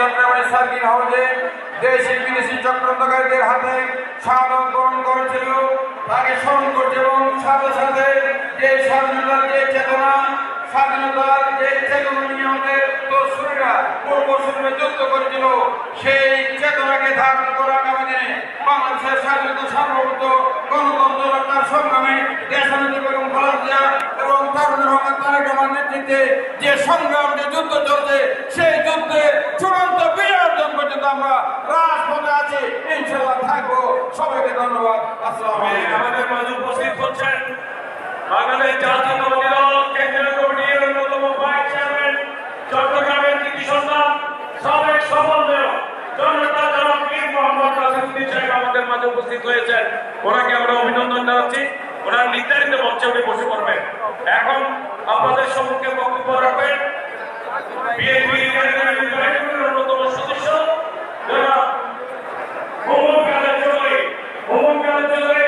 Jatrabari circuit হাউসে দেশি বিদেশি চক্রান্তকারীদের হাতে শাহাদত বরণ করেছিল তাকে স্মরণ করছে এবং সাথে সাথে যে স্বাধীনতার যে চেতনা স্বাধীনতার যে চেতনা নিয়ে আমাদের দোসরেরা পূর্বসূরীরা যুদ্ধ করেছিল সেই চেতনাকে ধারণ করা আগামী দিনে বাংলাদেশের স্বাধীনতা সার্বভৌমত্ব গণতন্ত্র রক্ষার সংগ্রামে দেশনেত্রী বেগম খালেদা জিয়া এবং তারুণের রহমান তারেক রহমান নেতৃত্বে যে সংগ্রাম যে যুদ্ধ চলছে সেই যুদ্ধে চূড়ান্ত বিজয় অর্জন পর্যন্ত আমরা রাজপথে আছি ইনশাআল্লাহ থাকবো। সবাইকে ধন্যবাদ। আসসালামু আলাইকুম। আমাদের মাঝে উপস্থিত হচ্ছেন বাংলাদেশ জাতীয়তাবাদী দল কেন্দ্রীয় কমিটির অন্যতম ভাইস চেয়ারম্যান চট্টগ্রামের কৃতি সন্তান সাবেক সমন্বয়ক জনতা জনাব পীর মোহাম্মদ নাসিরউদ্দিন সাহেব আমাদের মাঝে উপস্থিত হয়েছেন। ওনাকে আমরা অভিনন্দন জানাচ্ছি। ওনার নির্ধারিত মঞ্চে উনি বসে পড়বেন। এখন আপনাদের সম্মুখে বক্তব্য রাখবেন বিএনপি অন্যতম সদস্য জনাব মোহাম্মদ কাদের চৌধুরী। মোহাম্মদ কাদের চৌধুরী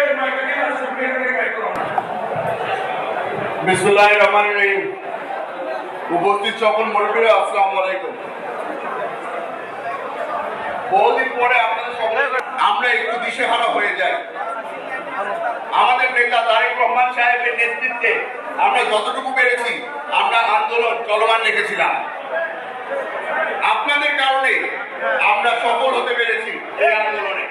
বিসমিল্লাহির রহমানির রহিম। উপস্থিত সকল মুরব্বীরা আসসালামু আলাইকুম। বহুদিন পরে আপনাদের সকলে আমরা একটু দিশেহারা হয়ে যাই। আমাদের নেতা তারেক রহমান সাহেবের নেতৃত্বে আমরা যতটুকু পেরেছি আমরা আন্দোলন চলমান রেখেছিলাম। আপনাদের কারণে আমরা সফল হতে পেরেছি এই আন্দোলনে।